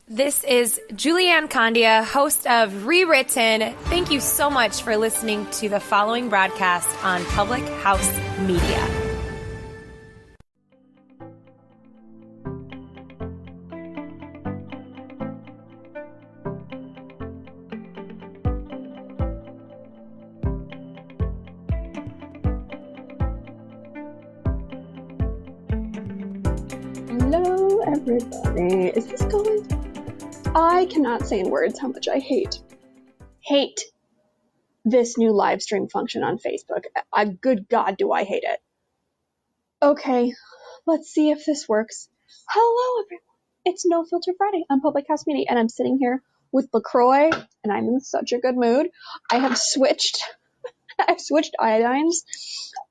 This is Julianne Condia, host of Rewritten. Thank you so much for listening to the following broadcast on Public House Media. Hello, everybody. Is this going? I cannot say in words how much I hate this new live stream function on Facebook. Good God, do I hate it. Okay, let's see if this works. Hello, everyone. It's No Filter Friday on Public House Media, and I'm sitting here with LaCroix, and I'm in such a good mood. I've switched iodines,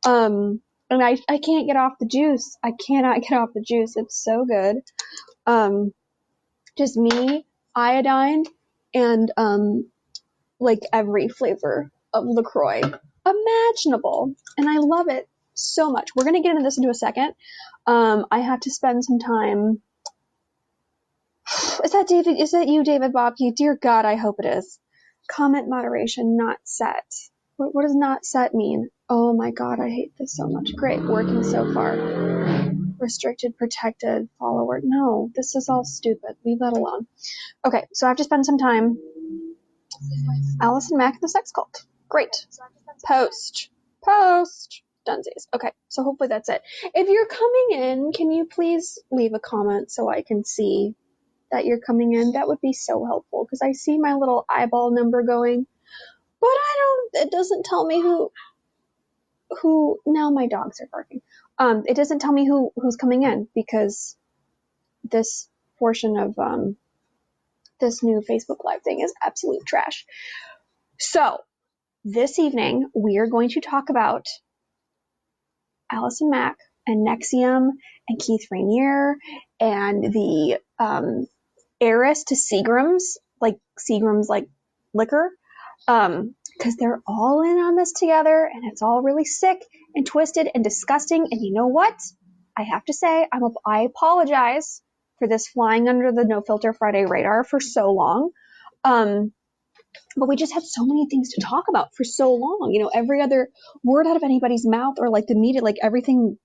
and I can't get off the juice. I cannot get off the juice. It's so good. Just me, iodine, and like every flavor of LaCroix imaginable, and I love it so much. We're gonna get into this in a second. I have to spend some time. Is that David? Is that you, David Bobke? Dear God, I hope it is. Comment moderation not set. What does not set mean? Oh my God, I hate this so much. Great, working so far. Restricted, protected, follower. No, this is all stupid. Leave that alone. Okay, so I have to spend some time. Allison Mack and the Sex Cult. Great. Post. Dunsies. Okay, so hopefully that's it. If you're coming in, can you please leave a comment so I can see that you're coming in? That would be so helpful, because I see my little eyeball number going, but it doesn't tell me who, now my dogs are barking. It doesn't tell me who's coming in, because this portion of this new Facebook Live thing is absolute trash. So this evening we are going to talk about Allison Mack and NXIVM and Keith Rainier and the heiress to Seagram's, like liquor, because they're all in on this together, and it's all really sick and twisted and disgusting. And you know what? I have to say, I apologize for this flying under the No Filter Friday radar for so long. But we just had so many things to talk about for so long. You know, every other word out of anybody's mouth, or like the media, like everything,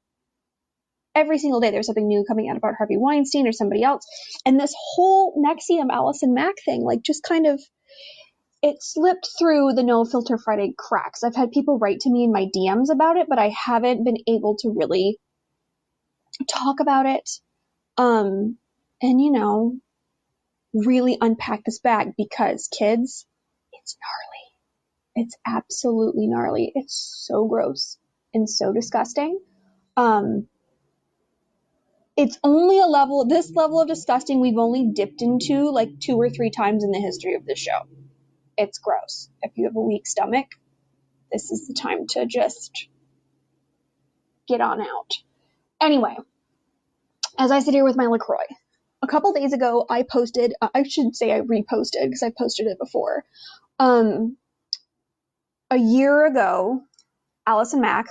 every single day there's something new coming out about Harvey Weinstein or somebody else. And this whole NXIVM Allison Mack thing, like, just kind of, it slipped through the No Filter Friday cracks. I've had people write to me in my DMs about it, but I haven't been able to really talk about it. And, you know, really unpack this bag, because kids, it's gnarly. It's absolutely gnarly. It's so gross and so disgusting. It's only this level of disgusting we've only dipped into like 2 or 3 times in the history of this show. It's gross. If you have a weak stomach, this is the time to just get on out. Anyway, as I sit here with my LaCroix, a couple days ago, I posted, I should say I reposted, because I posted it before. A year ago, Allison Mack,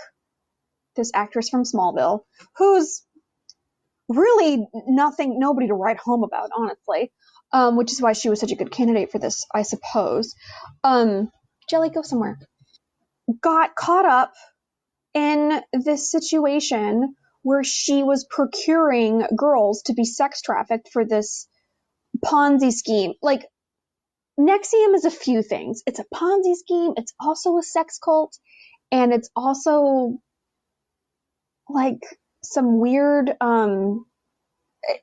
this actress from Smallville, who's really nobody to write home about, honestly, which is why she was such a good candidate for this, I suppose. Jelly, go somewhere. Got caught up in this situation where she was procuring girls to be sex trafficked for this Ponzi scheme. Like, NXIVM is a few things. It's a Ponzi scheme, it's also a sex cult, and it's also like some weird,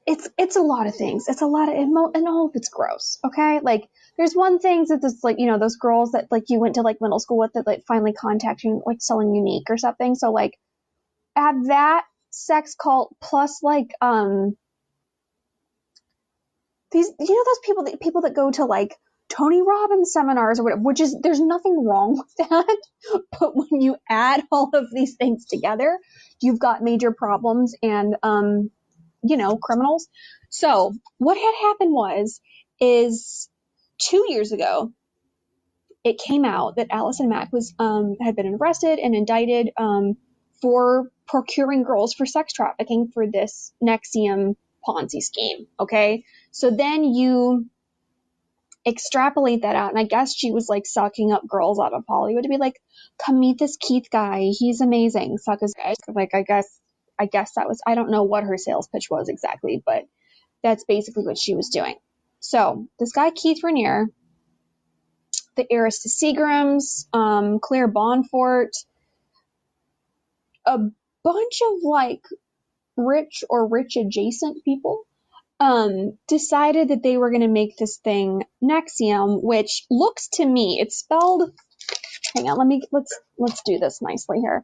it's a lot of things. It's a lot of, and all of it's gross, okay? Like, there's one thing that this, like, you know, those girls that, like, you went to, like, middle school with that, like, finally contact you, like, selling Unique or something. So, like, add that sex cult plus, like, these, you know, those people that go to, like, Tony Robbins seminars or whatever, which is, there's nothing wrong with that. But when you add all of these things together, you've got major problems and, you know, criminals. So what had happened is 2 years ago, it came out that Allison Mack was, had been arrested and indicted, for procuring girls for sex trafficking for this NXIVM Ponzi scheme. Okay. So then you extrapolate that out. And I guess she was like sucking up girls out of Hollywood to be like, come meet this Keith guy. He's amazing. Suck his guy. Like, I guess that was, I don't know what her sales pitch was exactly, but that's basically what she was doing. So this guy, Keith Raniere, the heiress to Seagrams, Claire Bonfort, a bunch of like rich or rich adjacent people, decided that they were going to make this thing NXIVM, which looks to me, it's spelled, hang on, let's do this nicely here,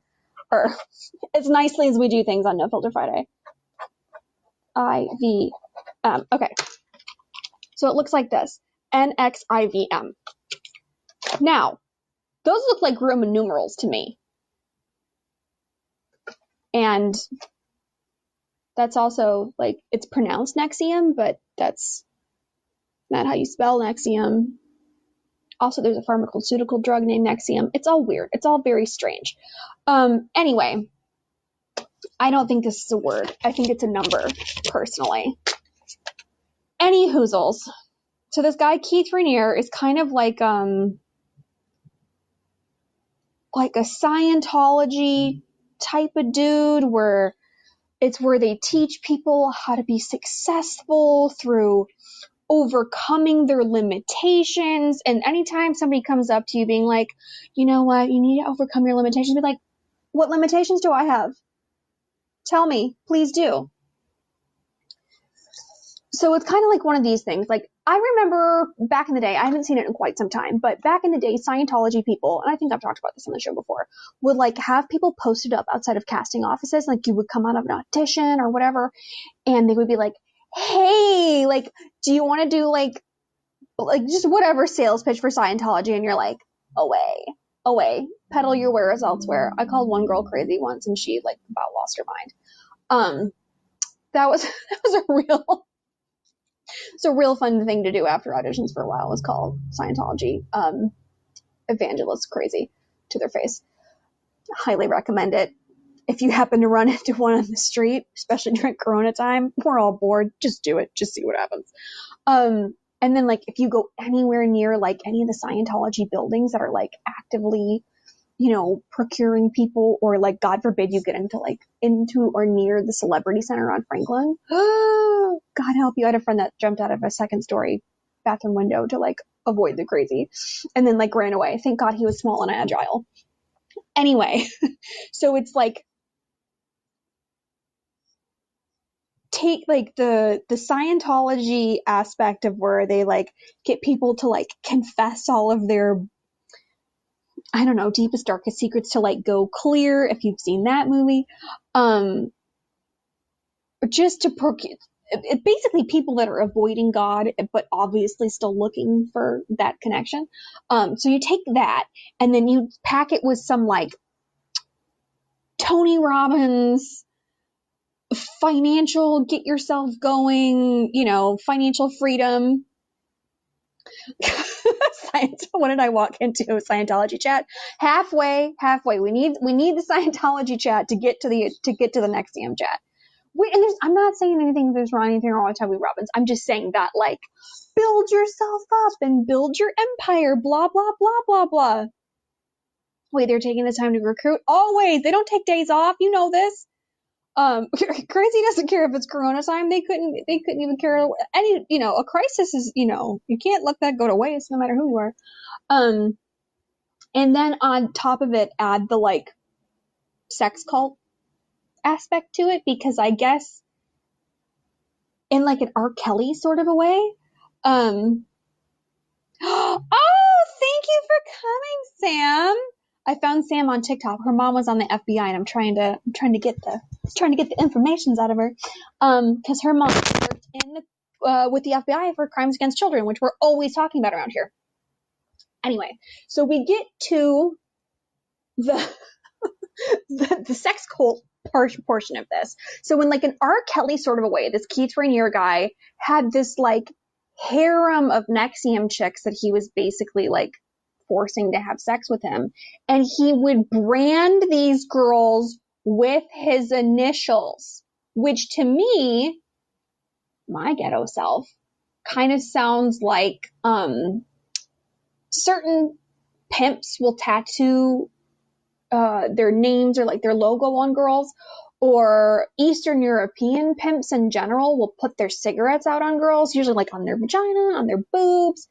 or as nicely as we do things on No Filter Friday. IVM. Okay. So it looks like this. NXIVM. Now, those look like Roman numerals to me. And that's also, like, it's pronounced NXIVM, but that's not how you spell NXIVM. Also, there's a pharmaceutical drug named NXIVM. It's all weird. It's all very strange. Anyway, I don't think this is a word. I think it's a number, personally. Any hoozles. So this guy, Keith Raniere, is kind of like a Scientology type of dude where it's where they teach people how to be successful through overcoming their limitations. And anytime somebody comes up to you being like, you know what, you need to overcome your limitations, be like, what limitations do I have? Tell me, please do. So it's kind of like one of these things. Like, I remember back in the day, I haven't seen it in quite some time, but back in the day, Scientology people, and I think I've talked about this on the show before, would like have people posted up outside of casting offices. Like, you would come out of an audition or whatever, and they would be like, hey, like, do you want to do like just whatever sales pitch for Scientology? And you're like, away, peddle your wares elsewhere. I called one girl crazy once, and she like about lost her mind. That was it's a real fun thing to do after auditions for a while. It was called Scientology evangelist crazy to their face. Highly recommend it. If you happen to run into one on the street, especially during Corona time, we're all bored. Just do it. Just see what happens. And then like if you go anywhere near like any of the Scientology buildings that are like actively, you know, procuring people, or like God forbid you get into or near the Celebrity Center on Franklin. God help you. I had a friend that jumped out of a second story bathroom window to like avoid the crazy and then like ran away. Thank God he was small and agile. Anyway, so it's like take like the Scientology aspect of where they like get people to like confess all of their, I don't know, deepest, darkest secrets to like go clear, if you've seen that movie. Just to procure, basically people that are avoiding God, but obviously still looking for that connection. So you take that and then you pack it with some like Tony Robbins, financial, get yourself going, you know, financial freedom. What did I walk into? Scientology chat. Halfway. We need the Scientology chat to get to the NXIVM chat. And I'm not saying anything wrong with Tony Robbins. I'm just saying that like build yourself up and build your empire. Blah blah blah blah blah. Wait, they're taking the time to recruit? Always. They don't take days off. You know this. Crazy doesn't care if it's Corona time. They couldn't even care any, you know, a crisis is, you know, you can't let that go to waste no matter who you are. And then on top of it, add the like sex cult aspect to it, because I guess in like an R. Kelly sort of a way. Oh, thank you for coming, Sam. I found Sam on TikTok. Her mom was on the FBI, and I'm trying to get the informations out of her, because her mom worked with the FBI for crimes against children, which we're always talking about around here. Anyway, so we get to the sex cult portion of this. So in like an R. Kelly sort of a way, this Keith Raniere guy had this like harem of NXIVM chicks that he was basically like forcing to have sex with him, and he would brand these girls with his initials, which to me my ghetto self, kind of sounds like certain pimps will tattoo their names or like their logo on girls, or Eastern European pimps in general will put their cigarettes out on girls, usually like on their vagina, on their boobs,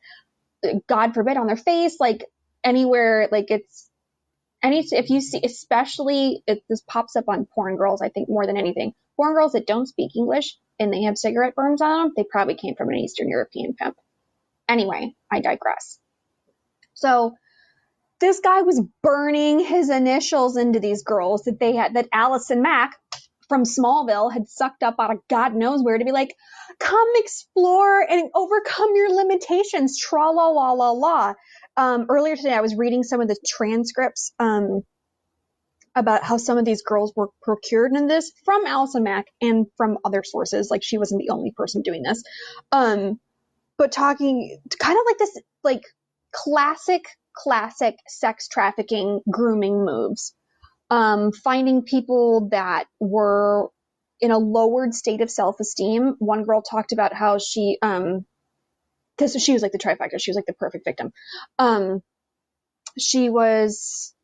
God forbid on their face, like anywhere. Like if you see, especially if this pops up on porn girls, I think more than anything, porn girls that don't speak English and they have cigarette burns on them, they probably came from an Eastern European pimp. Anyway, I digress. So this guy was burning his initials into these girls that Allison Mack from Smallville had sucked up out of God knows where to be like, come explore and overcome your limitations, tra la la la la. Earlier today, I was reading some of the transcripts about how some of these girls were procured in this from Allison Mack and from other sources. Like, she wasn't the only person doing this. But talking kind of like this, like classic sex trafficking grooming moves. Finding people that were in a lowered state of self-esteem. One girl talked about how she, because she was like the trifecta, she was like the perfect victim. She was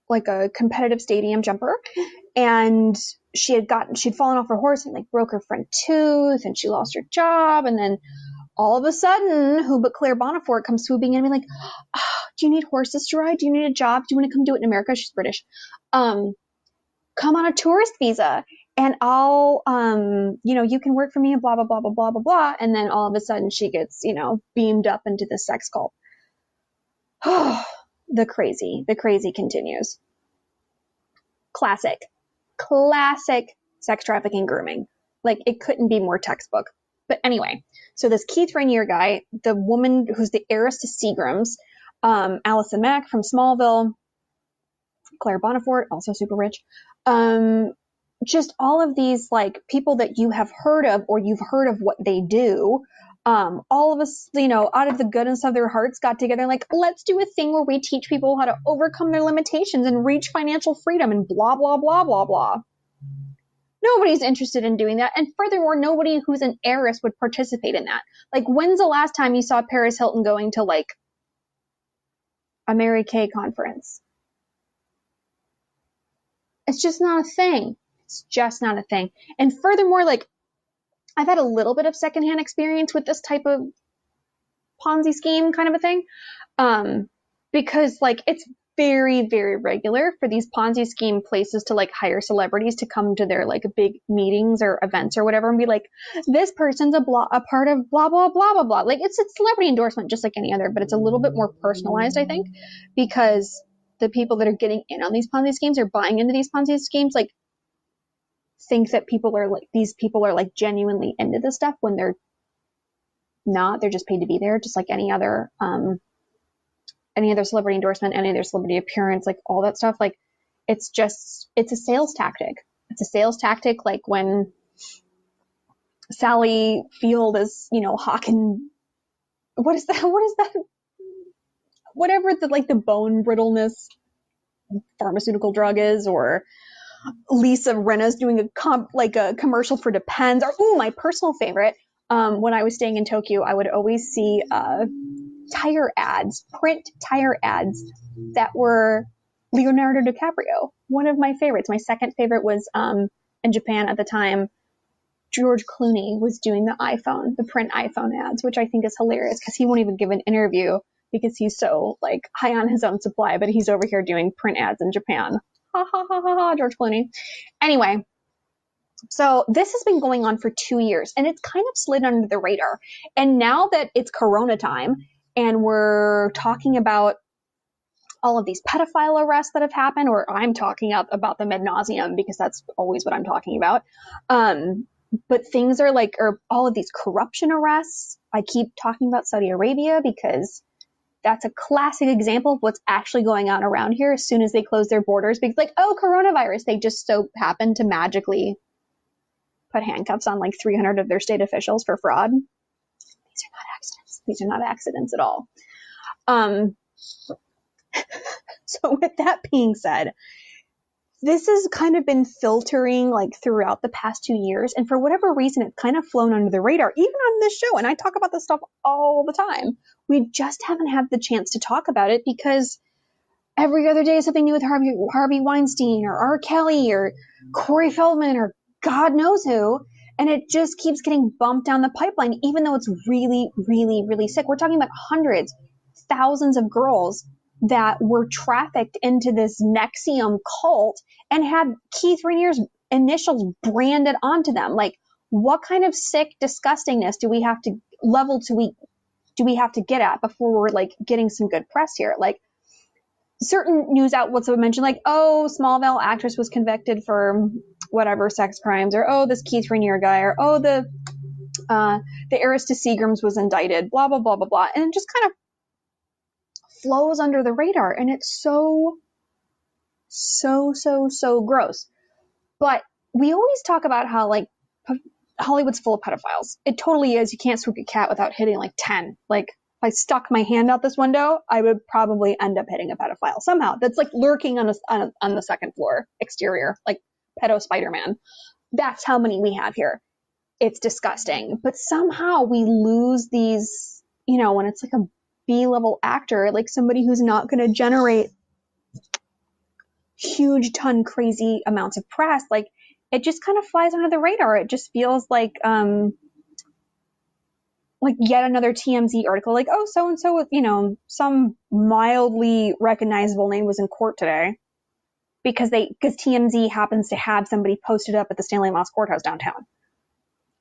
like a competitive stadium jumper, and she'd fallen off her horse and like broke her front tooth, and she lost her job, and then all of a sudden, who but Claire Bonifort comes swooping in and be like, oh, do you need horses to ride? Do you need a job? Do you want to come do it in America? She's British. Come on a tourist visa and I'll, you can work for me and blah, blah, blah, blah, blah, blah, blah. And then all of a sudden she gets, beamed up into the sex cult. The crazy continues. Classic sex trafficking grooming. Like, it couldn't be more textbook. But anyway, so this Keith Rainier guy, the woman who's the heiress to Seagrams, Allison Mack from Smallville, Claire Bonifort, also super rich, just all of these like people that you have heard of or you've heard of what they do. All of us, out of the goodness of their hearts got together and like, let's do a thing where we teach people how to overcome their limitations and reach financial freedom and blah, blah, blah, blah, blah. Nobody's interested in doing that. And furthermore, nobody who's an heiress would participate in that. Like, when's the last time you saw Paris Hilton going to like a Mary Kay conference? It's just not a thing. It's just not a thing. And furthermore, like, I've had a little bit of secondhand experience with this type of Ponzi scheme kind of a thing. Because like, it's very, very regular for these Ponzi scheme places to like hire celebrities to come to their like big meetings or events or whatever and be like, this person's a part of blah, blah, blah, blah, blah. Like, it's a celebrity endorsement just like any other, but it's a little bit more personalized, I think, because the people that are getting in on these Ponzi schemes or buying into these Ponzi schemes, like, think that these people are like genuinely into this stuff when they're not. They're just paid to be there, just like any other celebrity endorsement, any other celebrity appearance, like all that stuff. Like, it's a sales tactic. It's a sales tactic. Like when Sally Field is, hawking, what is that? Whatever the bone brittleness pharmaceutical drug is, or Lisa Rinna's doing a commercial for Depends, or my personal favorite. When I was staying in Tokyo, I would always see print tire ads that were Leonardo DiCaprio. One of my favorites. My second favorite was in Japan at the time. George Clooney was doing the print iPhone ads, which I think is hilarious because he won't even give an interview because he's so like high on his own supply, but he's over here doing print ads in Japan. Ha ha ha ha ha, George Clooney. Anyway, so this has been going on for 2 years and it's kind of slid under the radar. And now that it's Corona time and we're talking about all of these pedophile arrests that have happened, or I'm talking about them ad nauseum because that's always what I'm talking about. But things are like, or all of these corruption arrests. I keep talking about Saudi Arabia because that's a classic example of what's actually going on around here as soon as they close their borders. Because like, coronavirus, they just so happen to magically put handcuffs on like 300 of their state officials for fraud. These are not accidents. These are not accidents at all. So with that being said, this has kind of been filtering like throughout the past 2 years. And for whatever reason, it's kind of flown under the radar, even on this show. And I talk about this stuff all the time. We just haven't had the chance to talk about it because every other day something new with Harvey Weinstein or R. Kelly or Corey Feldman or God knows who. And it just keeps getting bumped down the pipeline, even though it's really, really, really sick. We're talking about hundreds, thousands of girls that were trafficked into this NXIVM cult and had Keith Rainier's initials branded onto them. Like, what kind of sick disgustingness do we have to get at before we're like getting some good press here? Like, certain news outlets have mentioned like, oh, Smallville actress was convicted for whatever sex crimes, or oh, this Keith Rainier guy, or oh, the heiress to Seagrams was indicted, blah, blah, blah, blah, blah. And it just kind of flows under the radar. And it's so gross. But we always talk about how like Hollywood's full of pedophiles. It totally is. You can't swoop a cat without hitting like 10. Like, if I stuck my hand out this window, I would probably end up hitting a pedophile somehow. That's like lurking on the second floor exterior, like pedo Spider-Man. That's how many we have here. It's disgusting. But somehow we lose these, when it's like a B-level actor, like somebody who's not going to generate huge ton crazy amounts of press, like it just kind of flies under the radar. It just feels like yet another TMZ article, like, oh, so-and-so with, some mildly recognizable name was in court today because TMZ happens to have somebody posted up at the Stanley Moss Courthouse downtown.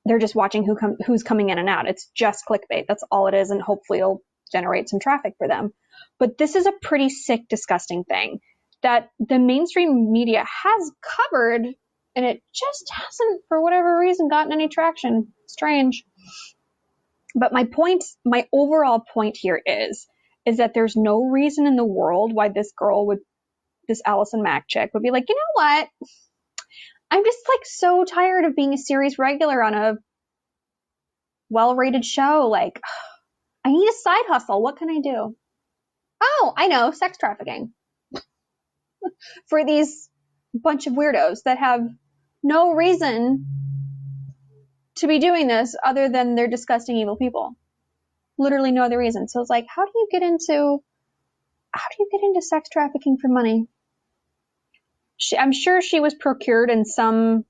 They're just watching who's coming in and out. It's just clickbait. That's all it is. And hopefully it'll generate some traffic for them. But this is a pretty sick, disgusting thing that the mainstream media has covered, and it just hasn't, for whatever reason, gotten any traction. Strange. But my overall point here is that there's no reason in the world why this Allison Mack chick would be like, you know what? I'm just like so tired of being a series regular on a well-rated show. Like, I need a side hustle. What can I do? Oh, I know, sex trafficking. For these bunch of weirdos that have no reason to be doing this other than they're disgusting, evil people. Literally no other reason. So it's like, how do you get into sex trafficking for money? I'm sure she was procured in some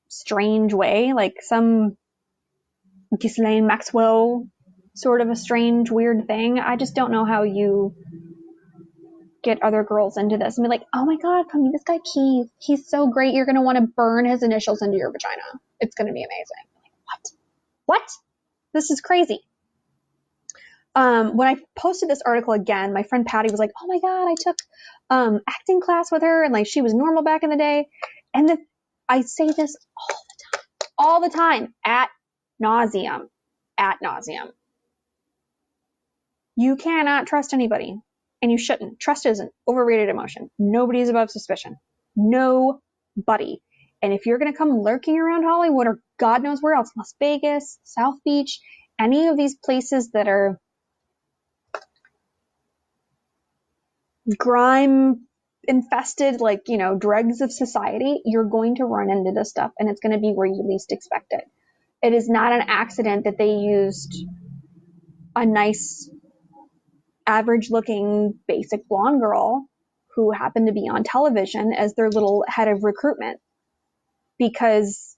strange way, like some Ghislaine Maxwell sort of a strange, weird thing. I just don't know how you get other girls into this and be like, oh my God, come meet this guy Keith. He's so great. You're going to want to burn his initials into your vagina. It's going to be amazing. Like, what? This is crazy. When I posted this article again, my friend Patty was like, oh my God, I took acting class with her and like she was normal back in the day. And I say this all the time, ad nauseum. You cannot trust anybody, and you shouldn't. Trust is an overrated emotion. Nobody is above suspicion. Nobody. And if you're going to come lurking around Hollywood or God knows where else, Las Vegas, South Beach, any of these places that are grime infested, like, dregs of society, you're going to run into this stuff, and it's going to be where you least expect it. It is not an accident that they used a nice, average-looking, basic blonde girl who happened to be on television as their little head of recruitment. Because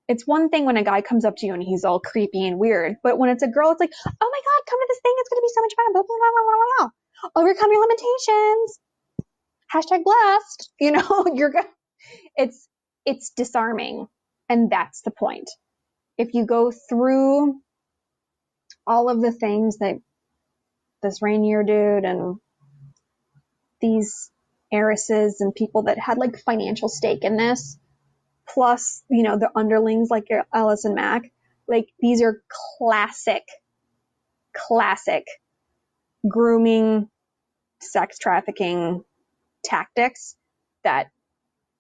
it's one thing when a guy comes up to you and he's all creepy and weird, but when it's a girl, it's like, oh my God, come to this thing, it's going to be so much fun, blah, blah, blah, blah, blah. Overcome your limitations. #blessed. You're gonna, it's disarming. And that's the point. If you go through all of the things that this Rainier dude and these heiresses and people that had like financial stake in this, plus, the underlings like Allison Mack, like these are classic grooming, sex trafficking tactics that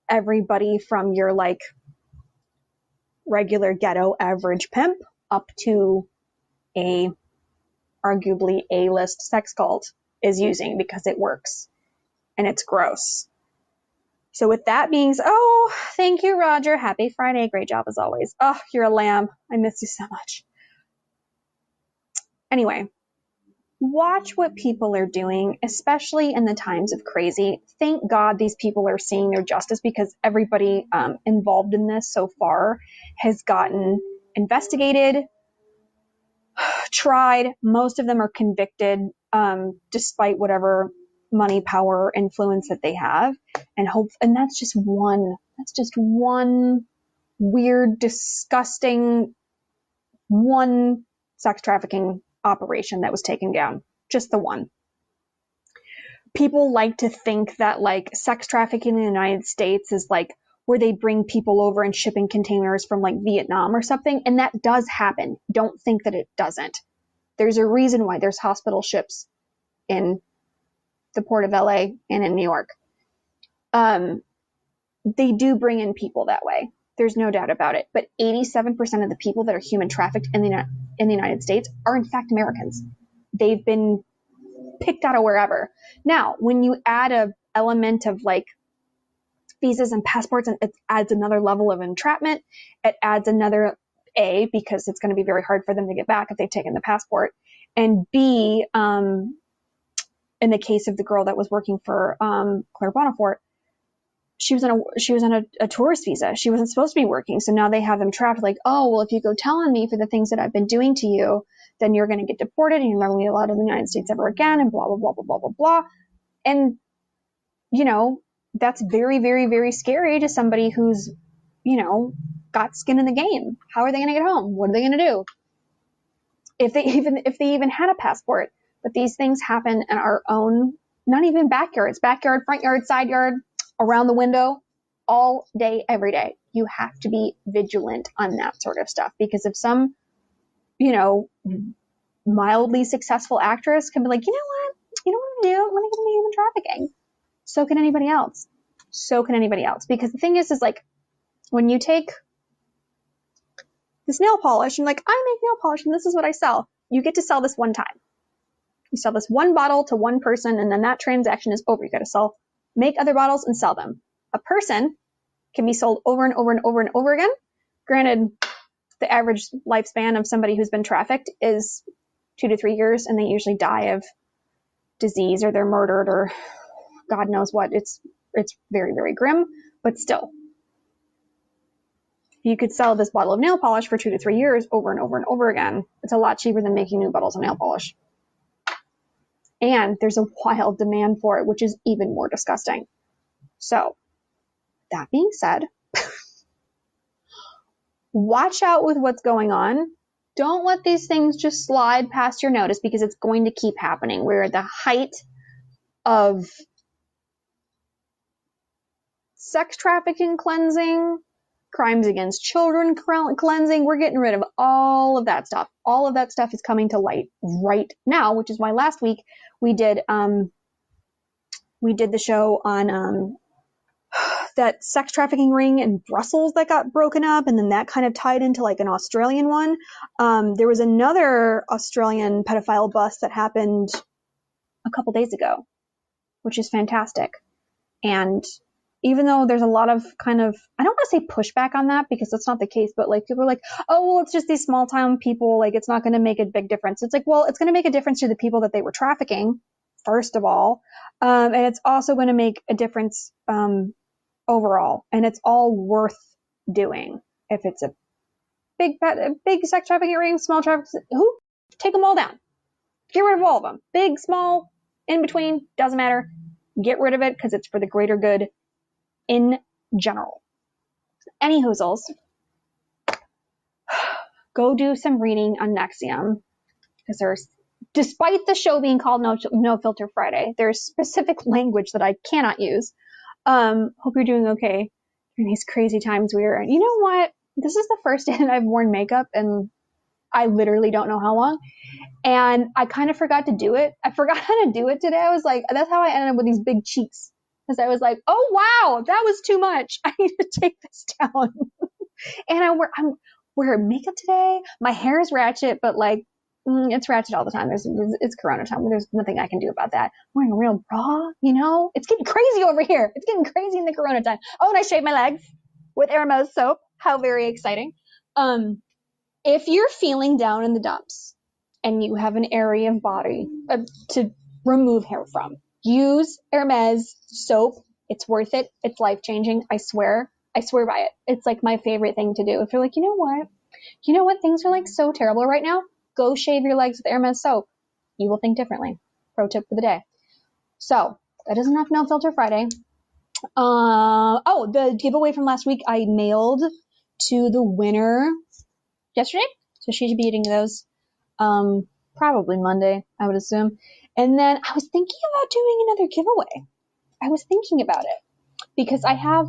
everybody from your like regular ghetto average pimp up to a arguably A-list sex cult is using, because it works and it's gross. So with that being said, oh, thank you, Roger. Happy Friday. Great job as always. Oh, you're a lamb. I miss you so much. Anyway, watch what people are doing, especially in the times of crazy. Thank God these people are seeing their justice, because everybody involved in this so far has gotten investigated, tried. Most of them are convicted, despite whatever money, power, influence that they have. And that's just one weird, disgusting, one sex trafficking operation that was taken down. Just the one. People like to think that like sex trafficking in the United States is like where they bring people over in shipping containers from like Vietnam or something. And that does happen. Don't think that it doesn't. There's a reason why there's hospital ships in the port of LA and in New York. They do bring in people that way. There's no doubt about it. But 87% of the people that are human trafficked in the United States are in fact Americans. They've been picked out of wherever. Now, when you add a element of like visas and passports, and it adds another level of entrapment, it adds another A, because it's going to be very hard for them to get back if they've taken the passport, and B, in the case of the girl that was working for Claire Bonafort, she was on a tourist visa. She wasn't supposed to be working. So now they have them trapped like, oh, well, if you go tell on me for the things that I've been doing to you, then you're going to get deported and you're not going to be allowed in the United States ever again, and blah, blah, blah, blah, blah, blah, blah. And, you know, that's very, very, very scary to somebody who's, you know, got skin in the game. How are they going to get home? What are they going to do? If they even had a passport. But these things happen in our own, not even backyards, backyard, front yard, side yard, around the window, all day, every day. You have to be vigilant on that sort of stuff, because if some, you know, mildly successful actress can be like, you know what I'm going to do? I'm going to get into human trafficking. So can anybody else. So can anybody else. Because the thing is like, when you take this nail polish and like, I make nail polish and this is what I sell. You get to sell this one time. You sell this one bottle to one person, and then that transaction is over. You got to make other bottles and sell them. A person can be sold over and over and over and over again. Granted, the average lifespan of somebody who's been trafficked is 2 to 3 years, and they usually die of disease or they're murdered or God knows what. It's very, very grim, but still. You could sell this bottle of nail polish for 2 to 3 years over and over and over again. It's a lot cheaper than making new bottles of nail polish. And there's a wild demand for it, which is even more disgusting. So, that being said, watch out with what's going on. Don't let these things just slide past your notice, because it's going to keep happening. We're at the height of sex trafficking cleansing, crimes against children cleansing. We're getting rid of all of that stuff. All of that stuff is coming to light right now, which is why last week we did the show on that sex trafficking ring in Brussels that got broken up, and then that kind of tied into like an Australian one. There was another Australian pedophile bust that happened a couple days ago, which is fantastic. And even though there's a lot of kind of, I don't want to say pushback on that, because that's not the case, but like people are like, oh, well, it's just these small town people, like it's not going to make a big difference. It's like, well, it's going to make a difference to the people that they were trafficking, first of all. And it's also going to make a difference overall. And it's all worth doing. If it's a big sex trafficking ring, small trafficking, take them all down. Get rid of all of them. Big, small, in between, doesn't matter. Get rid of it, because it's for the greater good in general. Any hoozles, go do some reading on NXIVM, because there's, despite the show being called No Filter Friday, there's specific language that I cannot use. Hope you're doing okay during these crazy times we are in. You know what? This is the first day that I've worn makeup, and I literally don't know how long. And I kind of forgot to do it. I forgot how to do it today. I was like, that's how I ended up with these big cheeks. Because I was like, oh wow, that was too much. I need to take this down. And I'm wearing makeup today. My hair is ratchet, but like, It's ratchet all the time. It's Corona time. There's nothing I can do about that. I'm wearing a real bra, you know? It's getting crazy over here. It's getting crazy in the Corona time. Oh, and I shaved my legs with Hermes soap. How very exciting. If you're feeling down in the dumps and you have an area of body to remove hair from, use Hermes soap. It's worth it. It's life-changing. I swear by it. It's like my favorite thing to do. If you're like, you know what? Things are like so terrible right now. Go shave your legs with Hermes soap. You will think differently. Pro tip for the day. So that is enough No Filter Friday. The giveaway from last week, I mailed to the winner yesterday. So she should be eating those probably Monday, I would assume. And then I was thinking about doing another giveaway. I was thinking about it because I have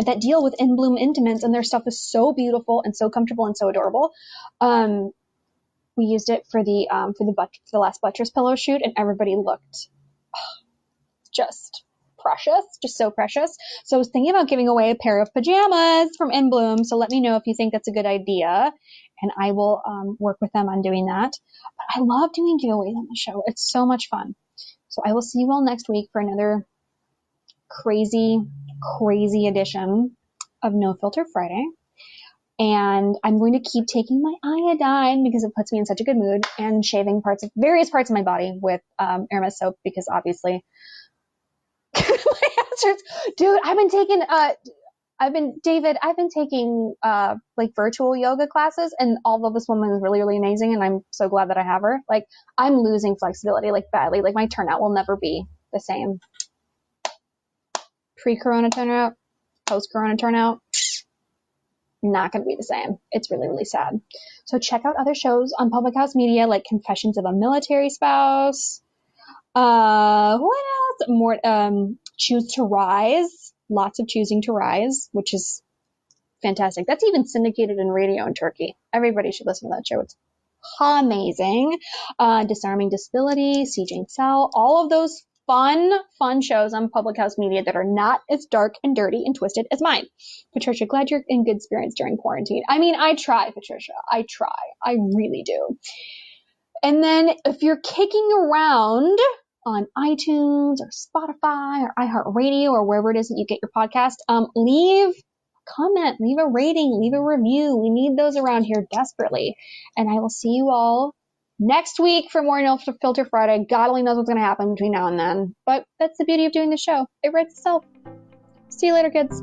that deal with In Bloom Intimates, and their stuff is so beautiful and so comfortable and so adorable. We used it for the last buttress pillow shoot, and everybody looked just precious, just so precious. So I was thinking about giving away a pair of pajamas from In Bloom. So let me know if you think that's a good idea, and I will work with them on doing that. But I love doing giveaways on the show. It's so much fun. So I will see you all next week for another crazy edition of No Filter Friday. And I'm going to keep taking my iodine because it puts me in such a good mood, and shaving various parts of my body with Hermes soap because obviously my ass hurts. Dude, I've been taking like virtual yoga classes, and all of this woman is really, really amazing, and I'm so glad that I have her. Like, I'm losing flexibility like badly. Like, my turnout will never be the same. Pre-corona turnout, post-corona turnout, not going to be the same. It's really, really sad. So check out other shows on Public House Media, like Confessions of a Military Spouse. What else? More, Choose to Rise. Lots of Choosing to Rise, which is fantastic. That's even syndicated in radio in Turkey. Everybody should listen to that show. It's amazing. Disarming Disability, Sieging Cell, all of those fun shows on Public House Media that are not as dark and dirty and twisted as mine. Patricia, glad you're in good spirits during quarantine. I mean, I try, Patricia. I try. I really do. And then if you're kicking around on iTunes or Spotify or iHeartRadio or wherever it is that you get your podcast, leave a comment, leave a rating, leave a review. We need those around here desperately. And I will see you all next week for more No Filter Friday. God only knows what's going to happen between now and then. But that's the beauty of doing the show. It writes itself. See you later, kids.